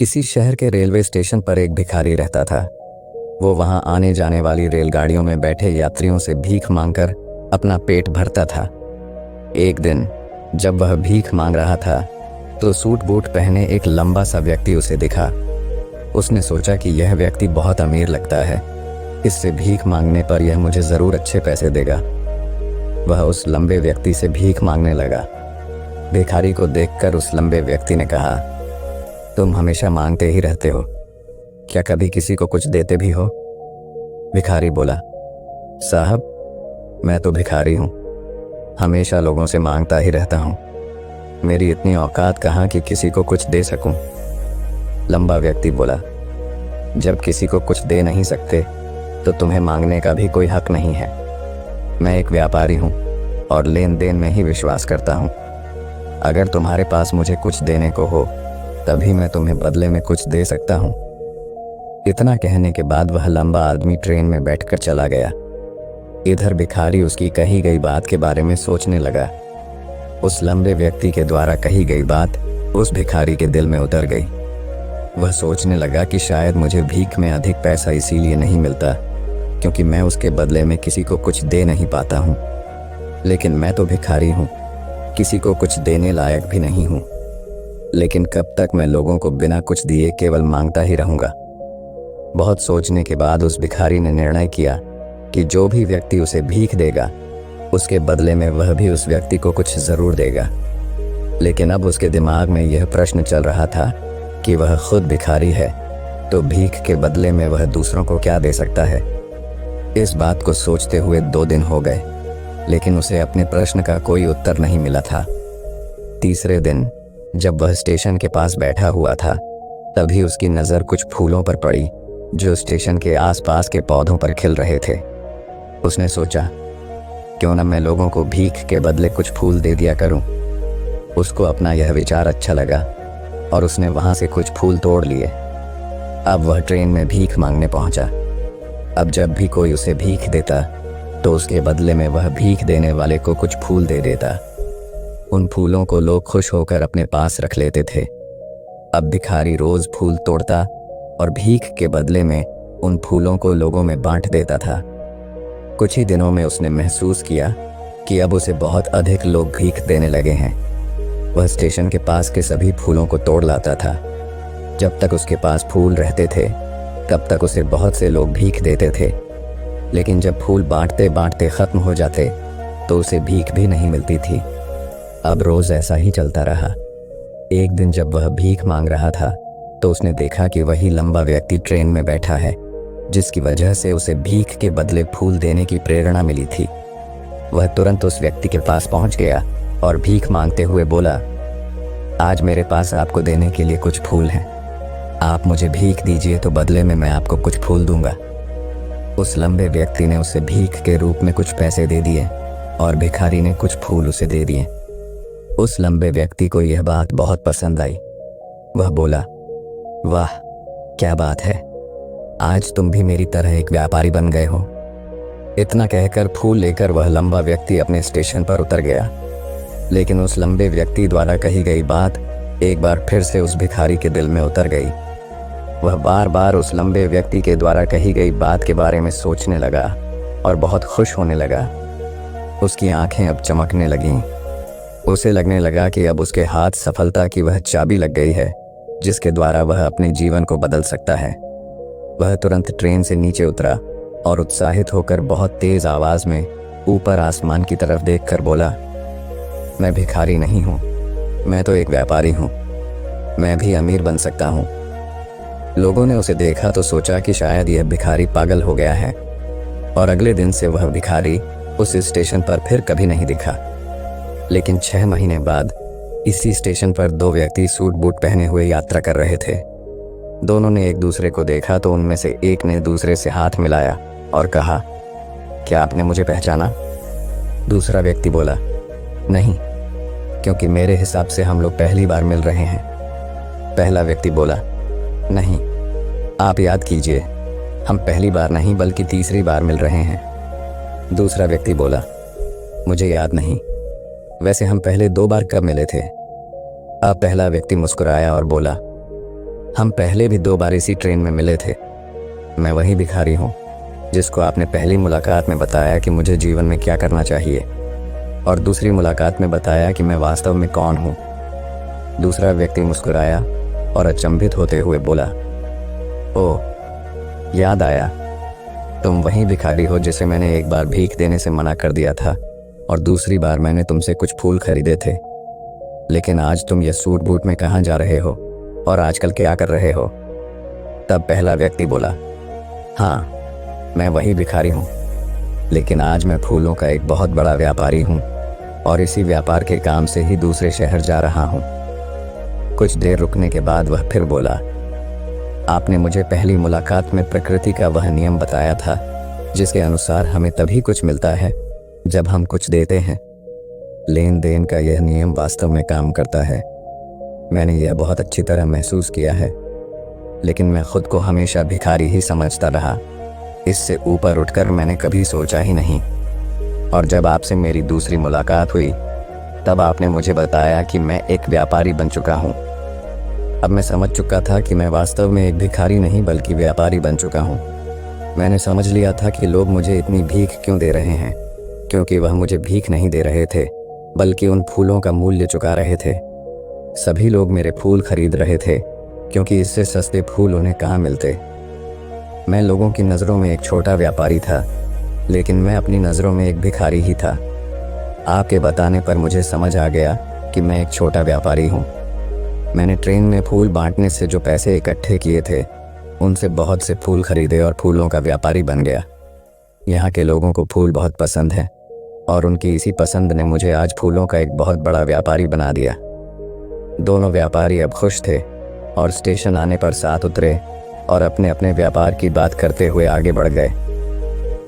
किसी शहर के रेलवे स्टेशन पर एक भिखारी रहता था। वो वहां आने जाने वाली रेलगाड़ियों में बैठे यात्रियों से भीख मांगकर अपना पेट भरता था। एक दिन जब वह भीख मांग रहा था तो सूट बूट पहने एक लंबा सा व्यक्ति उसे दिखा। उसने सोचा कि यह व्यक्ति बहुत अमीर लगता है, इससे भीख मांगने पर यह मुझे ज़रूर अच्छे पैसे देगा। वह उस लंबे व्यक्ति से भीख मांगने लगा। भिखारी को देखकर उस लंबे व्यक्ति ने कहा, तुम हमेशा मांगते ही रहते हो, क्या कभी किसी को कुछ देते भी हो? भिखारी बोला, साहब मैं तो भिखारी हूँ, हमेशा लोगों से मांगता ही रहता हूँ, मेरी इतनी औकात कहाँ कि किसी को कुछ दे सकूं। लंबा व्यक्ति बोला, जब किसी को कुछ दे नहीं सकते तो तुम्हें मांगने का भी कोई हक नहीं है। मैं एक व्यापारी हूँ और लेन देन में ही विश्वास करता हूँ। अगर तुम्हारे पास मुझे कुछ देने को हो तभी मैं तुम्हें बदले में कुछ दे सकता हूँ। इतना कहने के बाद वह लंबा आदमी ट्रेन में बैठकर चला गया। इधर भिखारी उसकी कही गई बात के बारे में सोचने लगा। उस लंबे व्यक्ति के द्वारा कही गई बात उस भिखारी के दिल में उतर गई। वह सोचने लगा कि शायद मुझे भीख में अधिक पैसा इसीलिए नहीं मिलता क्योंकि मैं उसके बदले में किसी को कुछ दे नहीं पाता हूँ। लेकिन मैं तो भिखारी हूँ, किसी को कुछ देने लायक भी नहीं हूँ। लेकिन कब तक मैं लोगों को बिना कुछ दिए केवल मांगता ही रहूँगा। बहुत सोचने के बाद उस भिखारी ने निर्णय किया कि जो भी व्यक्ति उसे भीख देगा उसके बदले में वह भी उस व्यक्ति को कुछ ज़रूर देगा। लेकिन अब उसके दिमाग में यह प्रश्न चल रहा था कि वह खुद भिखारी है तो भीख के बदले में वह दूसरों को क्या दे सकता है। इस बात को सोचते हुए 2 दिन हो गए, लेकिन उसे अपने प्रश्न का कोई उत्तर नहीं मिला था। तीसरे दिन जब वह स्टेशन के पास बैठा हुआ था तभी उसकी नज़र कुछ फूलों पर पड़ी जो स्टेशन के आसपास के पौधों पर खिल रहे थे। उसने सोचा, क्यों न मैं लोगों को भीख के बदले कुछ फूल दे दिया करूं। उसको अपना यह विचार अच्छा लगा और उसने वहां से कुछ फूल तोड़ लिए। अब वह ट्रेन में भीख मांगने पहुंचा। अब जब भी कोई उसे भीख देता तो उसके बदले में वह भीख देने वाले को कुछ फूल दे देता। उन फूलों को लोग खुश होकर अपने पास रख लेते थे। अब भिखारी रोज फूल तोड़ता और भीख के बदले में उन फूलों को लोगों में बांट देता था। कुछ ही दिनों में उसने महसूस किया कि अब उसे बहुत अधिक लोग भीख देने लगे हैं। वह स्टेशन के पास के सभी फूलों को तोड़ लाता था। जब तक उसके पास फूल रहते थे तब तक उसे बहुत से लोग भीख देते थे, लेकिन जब फूल बांटते बांटते ख़त्म हो जाते तो उसे भीख भी नहीं मिलती थी। अब रोज़ ऐसा ही चलता रहा। एक दिन जब वह भीख मांग रहा था तो उसने देखा कि वही लंबा व्यक्ति ट्रेन में बैठा है जिसकी वजह से उसे भीख के बदले फूल देने की प्रेरणा मिली थी। वह तुरंत उस व्यक्ति के पास पहुंच गया और भीख मांगते हुए बोला, आज मेरे पास आपको देने के लिए कुछ फूल हैं, आप मुझे भीख दीजिए तो बदले में मैं आपको कुछ फूल दूंगा। उस लंबे व्यक्ति ने उसे भीख के रूप में कुछ पैसे दे दिए और भिखारी ने कुछ फूल उसे दे दिए। उस लंबे व्यक्ति को यह बात बहुत पसंद आई। वह बोला, वाह क्या बात है, आज तुम भी मेरी तरह एक व्यापारी बन गए हो। इतना कहकर फूल लेकर वह लंबा व्यक्ति अपने स्टेशन पर उतर गया। लेकिन उस लंबे व्यक्ति द्वारा कही गई बात एक बार फिर से उस भिखारी के दिल में उतर गई। वह बार बार उस लंबे व्यक्ति के द्वारा कही गई बात के बारे में सोचने लगा और बहुत खुश होने लगा। उसकी आंखें अब चमकने लगीं। उसे लगने लगा कि अब उसके हाथ सफलता की वह चाबी लग गई है जिसके द्वारा वह अपने जीवन को बदल सकता है। वह तुरंत ट्रेन से नीचे उतरा और उत्साहित होकर बहुत तेज आवाज में ऊपर आसमान की तरफ देखकर बोला, मैं भिखारी नहीं हूँ, मैं तो एक व्यापारी हूँ, मैं भी अमीर बन सकता हूँ। लोगों ने उसे देखा तो सोचा कि शायद यह भिखारी पागल हो गया है और अगले दिन से वह भिखारी उस स्टेशन पर फिर कभी नहीं दिखा। लेकिन 6 महीने बाद इसी स्टेशन पर 2 व्यक्ति सूट बूट पहने हुए यात्रा कर रहे थे। दोनों ने एक दूसरे को देखा तो उनमें से एक ने दूसरे से हाथ मिलाया और कहा, क्या आपने मुझे पहचाना? दूसरा व्यक्ति बोला, नहीं, क्योंकि मेरे हिसाब से हम लोग पहली बार मिल रहे हैं। पहला व्यक्ति बोला, नहीं, आप याद कीजिए, हम पहली बार नहीं बल्कि तीसरी बार मिल रहे हैं। दूसरा व्यक्ति बोला, मुझे याद नहीं, वैसे हम पहले 2 बार कब मिले थे? अब पहला व्यक्ति मुस्कुराया और बोला, हम पहले भी 2 बार इसी ट्रेन में मिले थे। मैं वही भिखारी हूँ जिसको आपने पहली मुलाकात में बताया कि मुझे जीवन में क्या करना चाहिए, और दूसरी मुलाकात में बताया कि मैं वास्तव में कौन हूँ। दूसरा व्यक्ति मुस्कुराया और अचंभित होते हुए बोला, ओह, याद आया, तुम वही भिखारी हो जिसे मैंने एक बार भीख देने से मना कर दिया था और दूसरी बार मैंने तुमसे कुछ फूल खरीदे थे। लेकिन आज तुम ये सूट बूट में कहाँ जा रहे हो और आजकल क्या कर रहे हो? तब पहला व्यक्ति बोला, हाँ, मैं वही भिखारी हूँ, लेकिन आज मैं फूलों का एक बहुत बड़ा व्यापारी हूँ और इसी व्यापार के काम से ही दूसरे शहर जा रहा हूँ। कुछ देर रुकने के बाद वह फिर बोला, आपने मुझे पहली मुलाकात में प्रकृति का वह नियम बताया था जिसके अनुसार हमें तभी कुछ मिलता है जब हम कुछ देते हैं। लेन देन का यह नियम वास्तव में काम करता है। मैंने यह बहुत अच्छी तरह महसूस किया है, लेकिन मैं खुद को हमेशा भिखारी ही समझता रहा। इससे ऊपर उठकर मैंने कभी सोचा ही नहीं। और जब आपसे मेरी दूसरी मुलाकात हुई तब आपने मुझे बताया कि मैं एक व्यापारी बन चुका हूँ। अब मैं समझ चुका था कि मैं वास्तव में एक भिखारी नहीं बल्कि व्यापारी बन चुका हूँ। मैंने समझ लिया था कि लोग मुझे इतनी भीख क्यों दे रहे हैं, क्योंकि वह मुझे भीख नहीं दे रहे थे बल्कि उन फूलों का मूल्य चुका रहे थे। सभी लोग मेरे फूल खरीद रहे थे क्योंकि इससे सस्ते फूल उन्हें कहाँ मिलते। मैं लोगों की नज़रों में एक छोटा व्यापारी था, लेकिन मैं अपनी नज़रों में एक भिखारी ही था। आपके बताने पर मुझे समझ आ गया कि मैं एक छोटा व्यापारी हूँ। मैंने ट्रेन में फूल बांटने से जो पैसे इकट्ठे किए थे उनसे बहुत से फूल खरीदे और फूलों का व्यापारी बन गया। यहाँ के लोगों को फूल बहुत पसंद है और उनकी इसी पसंद ने मुझे आज फूलों का एक बहुत बड़ा व्यापारी बना दिया। दोनों व्यापारी अब खुश थे और स्टेशन आने पर साथ उतरे और अपने अपने व्यापार की बात करते हुए आगे बढ़ गए।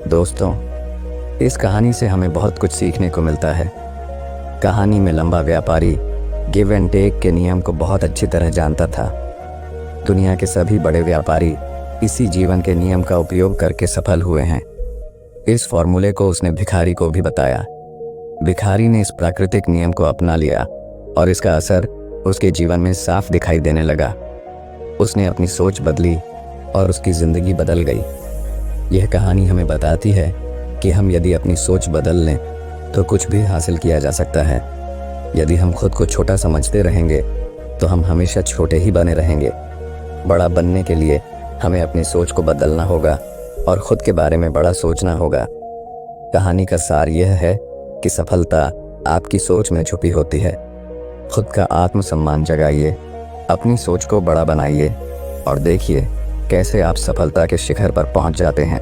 दोस्तों, इस कहानी से हमें बहुत कुछ सीखने को मिलता है। कहानी में लंबा व्यापारी गिव एंड टेक के नियम को बहुत अच्छी तरह जानता था। दुनिया के सभी बड़े व्यापारी इसी जीवन के नियम का उपयोग करके सफल हुए हैं। इस फॉर्मूले को उसने भिखारी को भी बताया। भिखारी ने इस प्राकृतिक नियम को अपना लिया और इसका असर उसके जीवन में साफ दिखाई देने लगा। उसने अपनी सोच बदली और उसकी ज़िंदगी बदल गई। यह कहानी हमें बताती है कि हम यदि अपनी सोच बदल लें तो कुछ भी हासिल किया जा सकता है। यदि हम खुद को छोटा समझते रहेंगे तो हम हमेशा छोटे ही बने रहेंगे। बड़ा बनने के लिए हमें अपनी सोच को बदलना होगा और खुद के बारे में बड़ा सोचना होगा। कहानी का सार यह है कि सफलता आपकी सोच में छुपी होती है। खुद का आत्मसम्मान जगाइए, अपनी सोच को बड़ा बनाइए और देखिए कैसे आप सफलता के शिखर पर पहुंच जाते हैं।